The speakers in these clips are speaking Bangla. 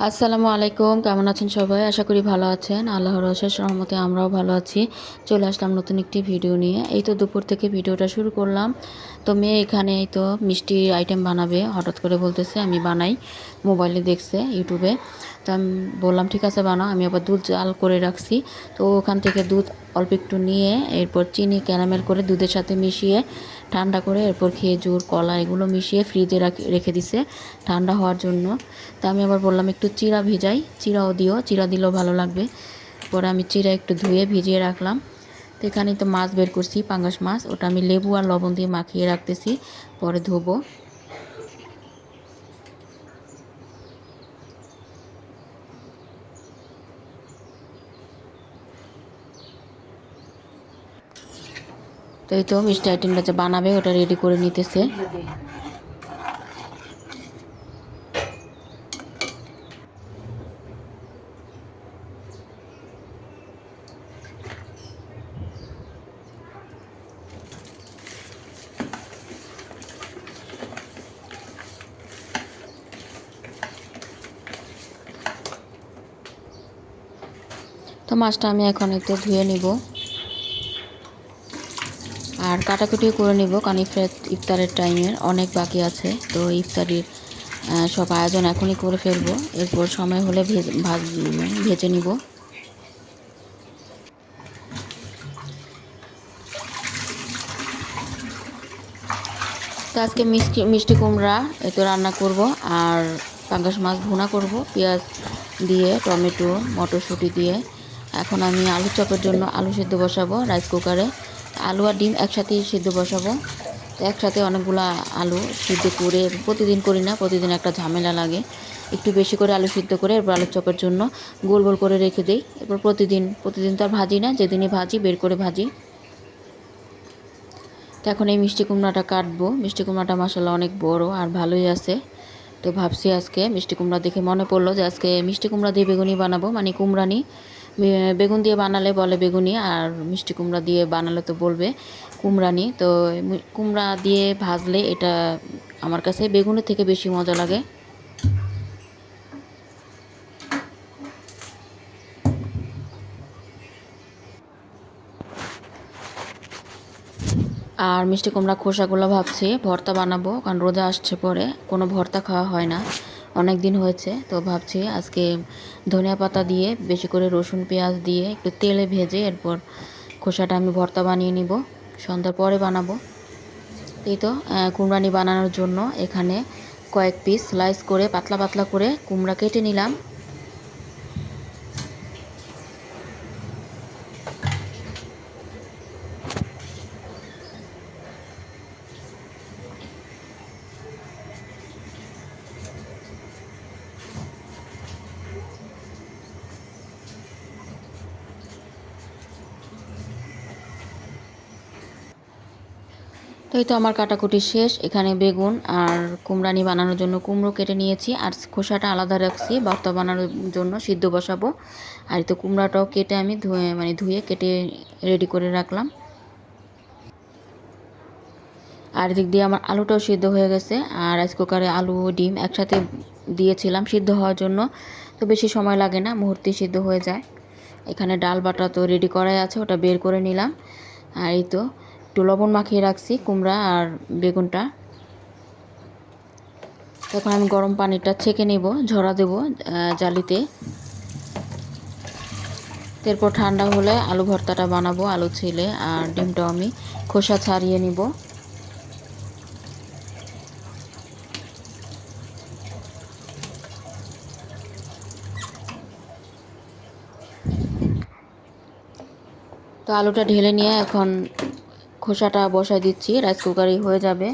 আসসালামু আলাইকুম, কেমন আছেন সবাই? আশা করি ভালো আছেন। আল্লাহর অশেষ রহমতে আমরাও ভালো আছি। চলে আসলাম নতুন একটি ভিডিও নিয়ে। এই তো দুপুর থেকে ভিডিওটা শুরু করলাম। তো মেয়ে এখানে এই তো মিষ্টি আইটেম বানাবে, হঠাৎ করে বলতেছে আমি বানাই। মোবাইলে দেখছে ইউটিউবে। তো আমি বললাম ঠিক আছে বানাও। আমি আবার দুধ জাল করে রাখছি। তো ওখান থেকে দুধ অল্প একটু নিয়ে এরপর চিনি ক্যারামেল করে দুধের সাথে মিশিয়ে ঠান্ডা করে এরপর খেজুর কলা এগুলো মিশিয়ে ফ্রিজে রেখে দিছে ঠান্ডা হওয়ার জন্য। তা আমি আবার বললাম একটু চিড়া ভিজাই, চিড়াও দিও, চিড়া দিলেও ভালো লাগবে। পরে আমি চিড়া একটু ধুয়ে ভিজিয়ে রাখলাম। তো এখানে তো মাছ বের করছি, পাঙ্গাস মাছ, ওটা আমি লেবু আর লবণ দিয়ে মাখিয়ে রাখতেছি, পরে ধোবো। তো এই তো মিষ্টি আইটেমটা যে বানাবে ওটা রেডি করে নিতেছে। তো মাছটা আমি এখন একটু ধুয়ে নিব আর কাটাকুটিও করে নিব, কারণ ইফতারের টাইমের অনেক বাকি আছে। তো ইফতারির সব আয়োজন এখনই করে ফেলবো, এরপর সময় হলে ভেজে নিব। তো আজকে মিষ্টি মিষ্টি কুমড়া এ তো রান্না করব, আর পাঙ্গাস মাছ ভুনা করব পেঁয়াজ দিয়ে, টমেটো মটরশুঁটি দিয়ে। এখন আমি আলু চপের জন্য আলু সিদ্ধ বসাবো রাইস কুকারে। আলু আর ডিম একসাথেই সিদ্ধ বসাবো। তো একসাথে অনেকগুলো আলু সিদ্ধ করে প্রতিদিন করি না, প্রতিদিন একটা ঝামেলা লাগে। একটু বেশি করে আলু সিদ্ধ করে এরপর আলু চপের জন্য গোল গোল করে রেখে দিই। এরপর প্রতিদিন প্রতিদিন তো আর ভাজি না, যেদিনই ভাজি বের করে ভাজি। তো এখন এই মিষ্টি কুমড়াটা কাটবো। মিষ্টি কুমড়াটা মাসাল্লাহ অনেক বড় আর ভালোই আছে। তো ভাবছি আজকে মিষ্টি কুমড়া দেখে মনে পড়লো যে আজকে মিষ্টি কুমড়া দিয়ে বেগুনি বানাবো, মানে কুমড়ানি। বেগুন দিয়ে বানালে বলে বেগুনি, আর মিষ্টি কুমড়া দিয়ে বানালে তো বলবে কুমড়ানি। তো কুমড়া দিয়ে ভাজলে এটা আমার কাছে বেগুনের থেকে বেশি মজা লাগে। আর মিষ্টি কুমড়া খোসাগুলো ভাবছি ভর্তা বানাবো, কারণ রোজা আসছে পরে কোনো ভর্তা খাওয়া হয় না, অনেক দিন হয়েছে। তো ভাবছি আজকে ধনিয়া পাতা দিয়ে বেশি করে রসুন পেঁয়াজ দিয়ে একটু তেলে ভেজে এরপর খোসাটা আমি ভর্তা বানিয়ে নিব, সন্ধ্যার পরে বানাবো। এই তো কুমড়ানি বানানোর জন্য এখানে কয়েক পিস স্লাইস করে পাতলা পাতলা করে কুমড়া কেটে নিলাম। তো এই তো আমার কাটাকুটি শেষ। এখানে বেগুন আর কুমড়ানি বানানোর জন্য কুমড়ো কেটে নিয়েছি, আর খোসাটা আলাদা রাখছি ভর্তা বানানোর জন্য সিদ্ধ বসাবো। আর এই তো কুমড়াটাও কেটে আমি ধুয়ে কেটে রেডি করে রাখলাম। আর এদিক দিয়ে আমার আলুটাও সিদ্ধ হয়ে গেছে। আর রাইস কুকারে আলু ডিম একসাথে দিয়েছিলাম সিদ্ধ হওয়ার জন্য, তো বেশি সময় লাগে না, মুহূর্তে সিদ্ধ হয়ে যায়। এখানে ডাল বাটা তো রেডি করাই আছে, ওটা বের করে নিলাম। আর এই তো একটু লবণ মাখিয়ে রাখছি কুমড়া আর বেগুনটা। তখন আমি গরম পানিটা ছেঁকে নেব, ঝরা দেব জালিতে। এরপর ঠান্ডা হলে আলু ভর্তাটা বানাবো, আলু ছিলে আর ডিমটাও আমি খোসা ছাড়িয়ে নিব। তো আলুটা ঢেলে নিয়ে এখন খোসাটা বসাই দিচ্ছি, রাইস কুকারই হয়ে যাবে।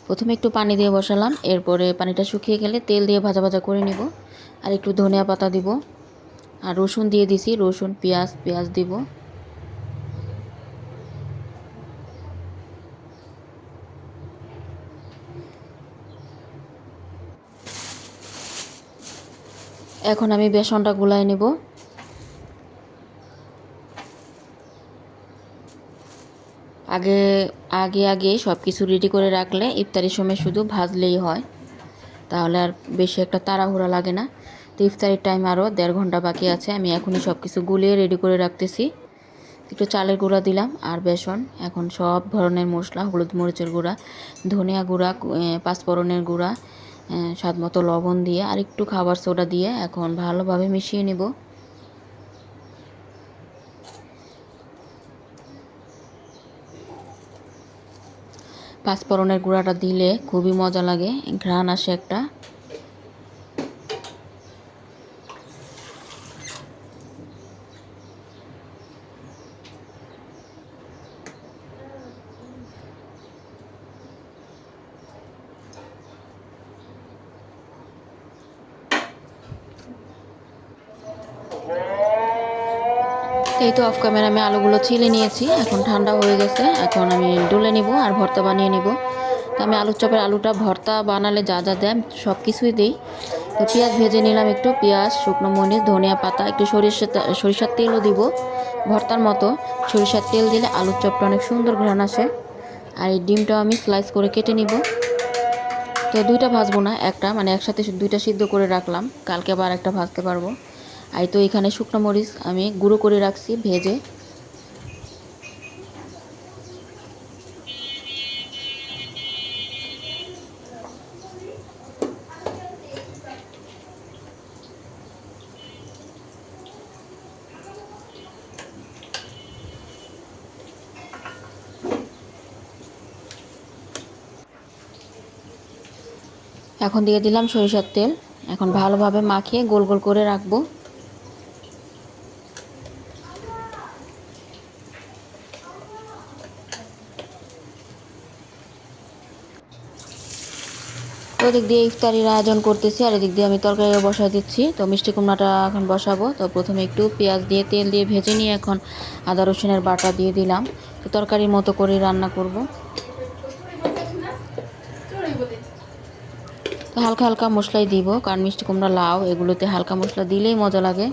প্রথমে একটু পানি দিয়ে বসালাম, এরপরে পানিটা শুকিয়ে গেলে তেল দিয়ে ভাজা ভাজা করে নিব। আর একটু ধনিয়া পাতা দিব, আর রসুন দিয়ে দিছি, রসুন পেঁয়াজ পেঁয়াজ দিব। এখন আমি বেসনটা গুলায় নেব। আগে আগে আগে সব কিছু রেডি করে রাখলে ইফতারির সময় শুধু ভাজলেই হয়, তাহলে আর বেশি একটা তাড়াহুড়া লাগে না। তো ইফতারের টাইম আরও 1.5 ঘন্টা বাকি আছে। আমি এখনই সব কিছু গুলিয়ে রেডি করে রাখতেছি। একটু চালের গুঁড়া দিলাম আর বেসন, এখন সব ধরনের মশলা, হলুদ মরিচের গুঁড়া, ধনিয়া গুঁড়া, পাঁচফোড়নের গুঁড়া, স্বাদ মতো লবণ দিয়ে আর একটু খাবার সোডা দিয়ে এখন ভালোভাবে মিশিয়ে নেব। পাঁচফোড়নের গুঁড়াটা দিলে খুবই মজা লাগে, ঘ্রাণ আসে একটা। এই তো অফ ক্যামেরা আমি আলুগুলো ছিলে নিয়েছি, এখন ঠান্ডা হয়ে গেছে। এখন আমি ডুলে নিব আর ভর্তা বানিয়ে নিব। তো আমি আলুর চপের আলুটা ভর্তা বানালে যা যা দেয় সব কিছুই দিই। তো পেঁয়াজ ভেজে নিলাম, একটু পেঁয়াজ, শুকনো মরিচ, ধনিয়া পাতা, একটু সরিষার তেলও দিব ভর্তার মতো। সরিষার তেল দিলে আলুর চপটা অনেক সুন্দর ঘ্রাণ আসে। আর এই ডিমটাও আমি স্লাইস করে কেটে নিব। তো দুইটা ভাজবো না, একটা মানে একসাথে দুইটা সিদ্ধ করে রাখলাম, কালকে আবার একটা ভাজতে পারবো। আর তো এখানে শুকনো মরিচ আমি গুঁড়ো করে রাখছি ভেজে। এখন দিয়ে দিলাম সরিষার তেল, এখন ভালোভাবে মাখিয়ে গোল গোল করে রাখবো। তো ওদিক দিয়ে ইফতারির আয়োজন করতেছি আর এদিক দিয়ে আমি তরকারি বসাই দিচ্ছি। তো মিষ্টি কুমড়াটা এখন বসাবো। তো প্রথমে একটু পেঁয়াজ দিয়ে তেল দিয়ে ভেজে নিয়ে এখন আদা রসুনের বাটা দিয়ে দিলাম। তো তরকারির মতো করে রান্না করব। তো হালকা হালকা মশলাই দিব, কারণ মিষ্টি কুমড়া, লাউ এগুলোতে হালকা মশলা দিলেই মজা লাগে।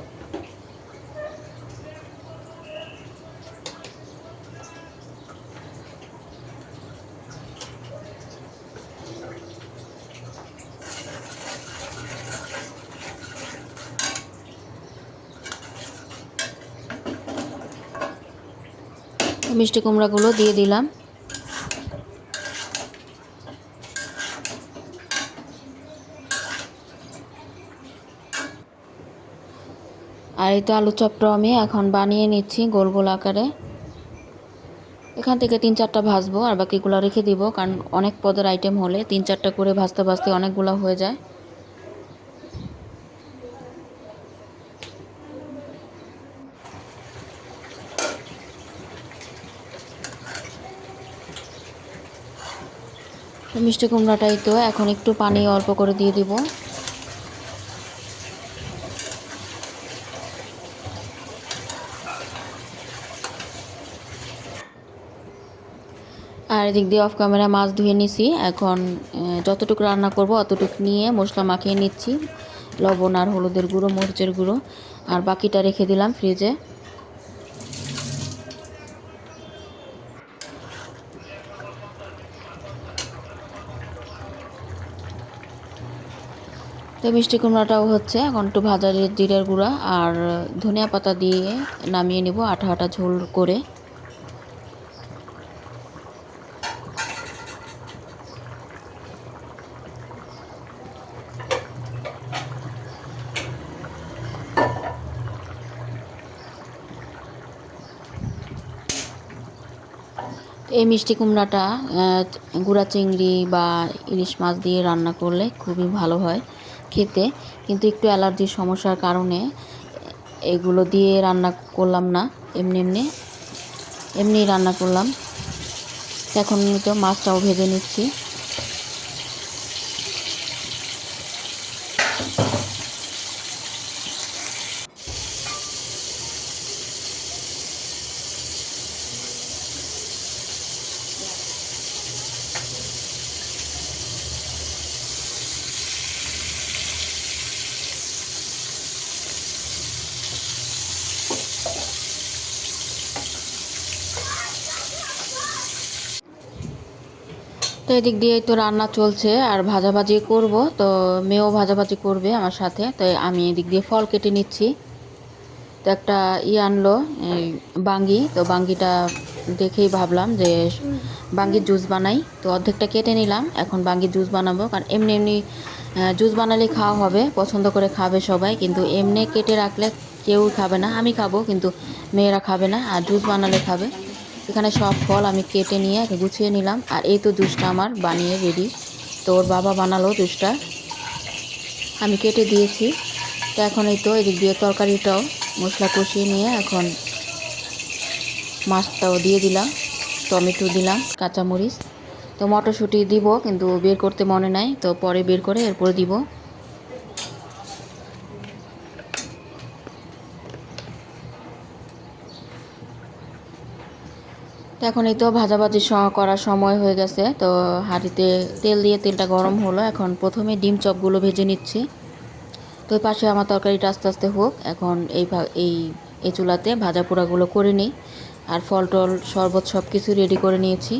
মিষ্টি কুমড়াগুলো দিয়ে দিলাম। আর এই তো আলু চপটা আমি এখন বানিয়ে নিচ্ছি গোল গোল আকারে। এখান থেকে 3-4টা ভাজবো আর বাকিগুলো রেখে দিব, কারণ অনেক পদের আইটেম হলে 3-4টা করে ভাজতে ভাজতে অনেকগুলো হয়ে যায়। তো মিষ্টি কুমড়াটাই তো এখন একটু পানি অল্প করে দিয়ে দিব। আর এদিক দিয়ে অফ ক্যামেরা মাছ ধুয়ে নিছি। এখন যতটুকু রান্না করব অতটুকু নিয়ে মশলা মাখিয়ে নিচ্ছি, লবণ আর হলুদের গুঁড়ো, মরিচের গুঁড়ো, আর বাকিটা রেখে দিলাম ফ্রিজে। তো মিষ্টি কুমড়াটাও হচ্ছে, এখন একটু ভাজা জিরের গুঁড়া আর ধনিয়া পাতা দিয়ে নামিয়ে নেব আঠা আঠা ঝোল করে। এই মিষ্টি কুমড়াটা গুঁড়া চিংড়ি বা ইলিশ মাছ দিয়ে রান্না করলে খুবই ভালো হয় খেতে, কিন্তু একটু অ্যালার্জির সমস্যার কারণে এগুলো দিয়ে রান্না করলাম না, এমনি এমনি রান্না করলাম। এখন তো মাছটাও ভেজে নিচ্ছি। তো এদিক দিয়েই তো রান্না চলছে আর ভাজাভাজি করব। তো মেয়েও ভাজাভাজি করবে আমার সাথে, তো আমি এদিক দিয়ে ফল কেটে নিচ্ছি। তো একটা আনলো এই বাঙ্গি, তো বাঙ্গিটা দেখেই ভাবলাম যে বাঙ্গির জুস বানাই। তো অর্ধেকটা কেটে নিলাম, এখন বাঙ্গির জুস বানাবো। কারণ এমনি এমনি জুস বানালে খাওয়া হবে, পছন্দ করে খাবে সবাই, কিন্তু এমনি কেটে রাখলে কেউ খাবে না। আমি খাবো কিন্তু মেয়েরা খাবে না, আর জুস বানালে খাবে। এখানে সব ফল আমি কেটে নিয়ে গুছিয়ে নিলাম, আর এই তো জুসটা আমার বানিয়ে রেডি। তো ওর বাবা বানালো জুসটা, আমি কেটে দিয়েছি। তো এখন এই তো এদিক দিয়ে তরকারিটাও মশলা কষিয়ে নিয়ে এখন মাছটাও দিয়ে দিলাম, টমেটো দিলাম, কাঁচামরিচ। তো মটরশুঁটি দিব কিন্তু বের করতে মনে নাই, তো পরে বের করে এরপরে দিব। তো এখন এই তো ভাজাভাজি করার সময় হয়ে গেছে। তো হাঁড়িতে তেল দিয়ে তেলটা গরম হলো, এখন প্রথমে ডিম চপগুলো ভেজে নিচ্ছি। তো এই পাশে আমার তরকারিটা আস্তে আস্তে হোক, এখন এই এই চুলাতে ভাজা পোড়াগুলো করে নিই। আর ফল টল শরবত সব কিছু রেডি করে নিয়েছি।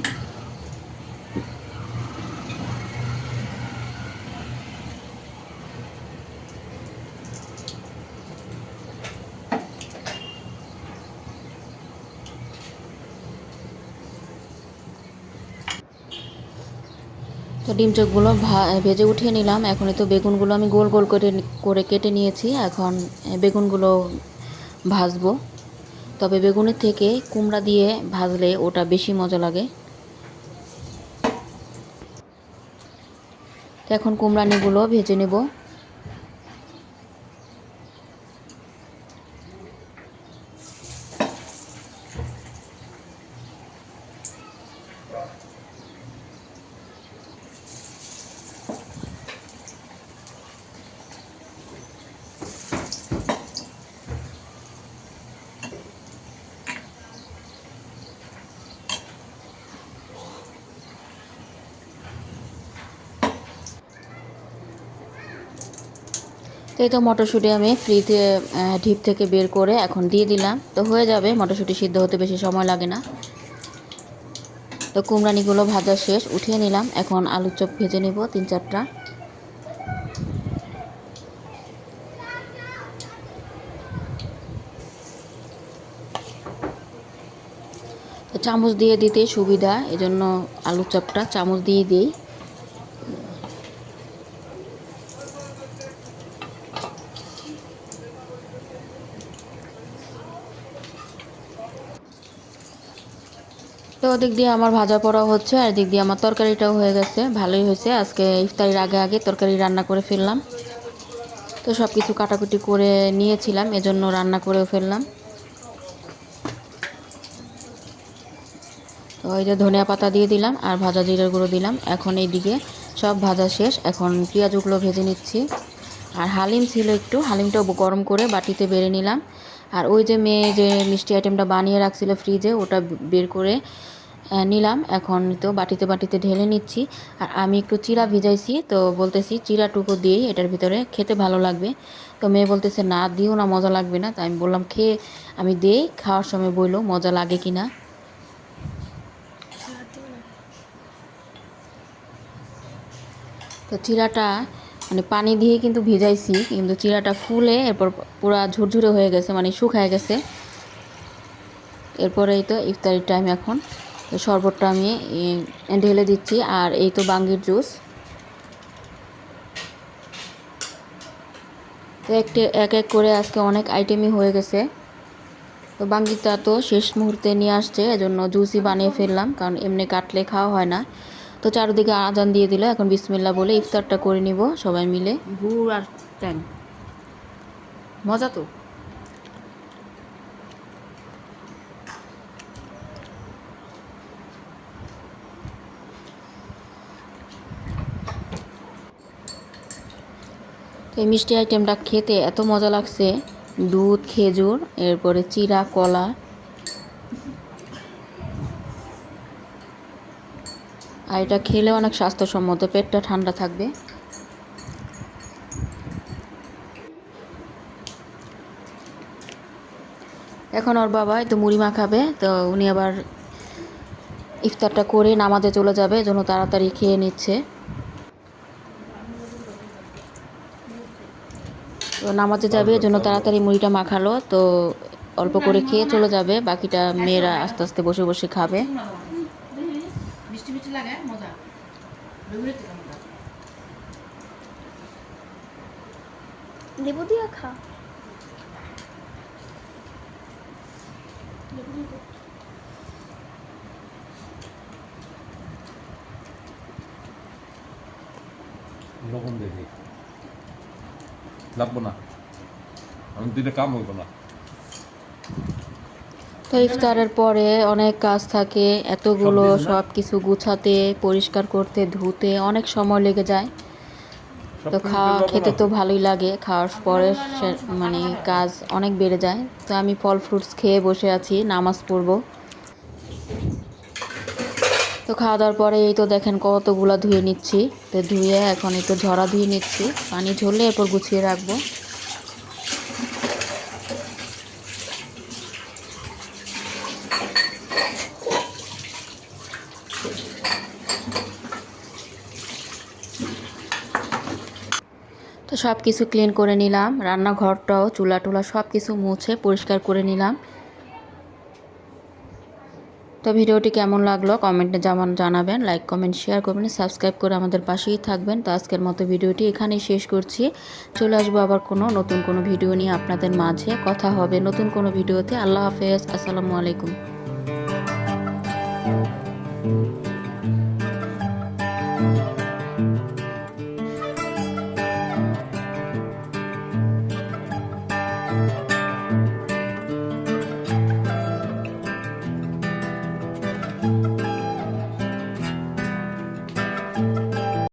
তো ডিম চপগুলো ভেজে উঠিয়ে নিলাম। এখন তো বেগুনগুলো আমি গোল গোল করে করে কেটে নিয়েছি, এখন বেগুনগুলো ভাজবো। তবে বেগুনের থেকে কুমড়া দিয়ে ভাজলে ওটা বেশি মজা লাগে। তো এখন কুমড়ানিগুলো ভেজে নেব। তো এই তো মটরশুঁটি আমি ফ্রিজে ডিপ থেকে বের করে এখন দিয়ে দিলাম। তো হয়ে যাবে, মটরশুঁটি সিদ্ধ হতে বেশি সময় লাগে না। তো কুমড়ানিগুলো ভাজা শেষ, উঠিয়ে নিলাম। এখন আলুর চপ ভেজে নেব 3-4টা। তো চামচ দিয়ে দিতে সুবিধা, এজন্য আলুর চপটা চামচ দিয়ে দিই। তো ওদিক দিয়ে আমার ভাজা পোড়া হচ্ছে, আর দিক দিয়ে আমার তরকারিটাও হয়ে গেছে। ভালোই হয়েছে, আজকে ইফতারির আগে আগে তরকারি রান্না করে ফেললাম। তো সব কিছু কাটাকুটি করে নিয়েছিলাম, এজন্য রান্না করেও ফেললাম। তো এই যে ধনিয়া পাতা দিয়ে দিলাম আর ভাজা জিরার গুঁড়ো দিলাম। এখন এইদিকে সব ভাজা শেষ, এখন পেঁয়াজগুলো ভেজে নিচ্ছি। আর হালিম ছিল একটু, হালিমটাও গরম করে বাটিতে বেড়ে নিলাম। আর ওই যে মেয়ে যে মিষ্টি আইটেমটা বানিয়ে রাখছিল ফ্রিজে, ওটা বের করে নিলাম। এখন তো বাটিতে বাটিতে ঢেলে নিচ্ছি। আর আমি একটু চিড়া ভিজাইছি, তো বলতেছি চিড়াটুকু দিয়েই এটার ভিতরে খেতে ভালো লাগবে। তো মেয়ে বলতেছে না দিও না, মজা লাগবে না। তাই আমি বললাম খেয়ে আমি দেই, খাওয়ার সময় বললো মজা লাগে কি না। তো চিড়াটা মানে পানি দিয়ে কিন্তু ভিজাইছি, কিন্তু চিড়াটা ফুলে এরপর পুরা ঝুরঝুরে হয়ে গেছে, মানে শুকায় গেছে। এরপরেই তো ইফতারির টাইম এখন। তো শরবতটা আমি ঢেলে দিচ্ছি, আর এই তো বাঙ্গির জুস। তো এক এক করে আজকে অনেক আইটেমই হয়ে গেছে। তো বাঙ্গিটা তো শেষ মুহূর্তে নিয়ে আসছে, এজন্য জুসই বানিয়ে ফেললাম, কারণ এমনি কাটলে খাওয়া হয় না। তো চারদিকে আজান দিয়ে দিল, এখন বিসমিল্লাহ বলে ইফতারটা করে নিব সবাই মিলে। গুড় আর ট্যাং মজা তো। তো এই মিষ্টি আইটেমটা খেতে এত মজা লাগছে, দুধ, খেজুর, এরপরে চিড়া, কলা। আর এটা খেলে অনেক স্বাস্থ্যসম্মত, পেটটা ঠান্ডা থাকবে। এখন ওর বাবা তো মুড়ি মাখাবে, তো উনি আবার ইফতারটা করে নামাজে চলে যাবে, এজন্য তাড়াতাড়ি খেয়ে নিচ্ছে। তো নামাজে যাবে এজন্য তাড়াতাড়ি মুড়িটা মাখালো, তো অল্প করে খেয়ে চলে যাবে, বাকিটা মেয়েরা আস্তে আস্তে বসে বসে খাবে। লেবু দিয়ে খা। লবণ দেখি লাগবো না, আমি দিলে কাম হইব না। তো ইফতারের পরে অনেক কাজ থাকে, এতগুলো সব কিছু গুছাতে, পরিষ্কার করতে, ধুতে অনেক সময় লেগে যায়। তো খেতে তো ভালোই লাগে, খাওয়ার পরে মানে কাজ অনেক বেড়ে যায়। তো আমি ফল ফ্রুটস খেয়ে বসে আছি, নামাজ পড়বো। তো খাওয়া দাওয়ার পরে এই তো দেখেন কতগুলা ধুয়ে নিচ্ছি। তো ধুয়ে এখন একটু ঝরা ধুয়ে নিচ্ছি, পানি ঝরলে এরপর গুছিয়ে রাখবো। তো সব কিছু ক্লিন করে নিলাম, রান্নাঘরটাও চুলা টুলা সব কিছু মুছে পরিষ্কার করে নিলাম। তো ভিডিওটি কেমন লাগলো কমেন্টে জানাবেন, লাইক কমেন্ট শেয়ার করবেন, সাবস্ক্রাইব করে আমাদের পাশেই থাকবেন। তো আজকের মতো ভিডিওটি এখানেই শেষ করছি। চলে আসবো আবার নতুন কোনো ভিডিও নিয়ে আপনাদের মাঝে, কথা হবে নতুন কোনো ভিডিওতে। আল্লাহ হাফেজ, আসসালামু আলাইকুম।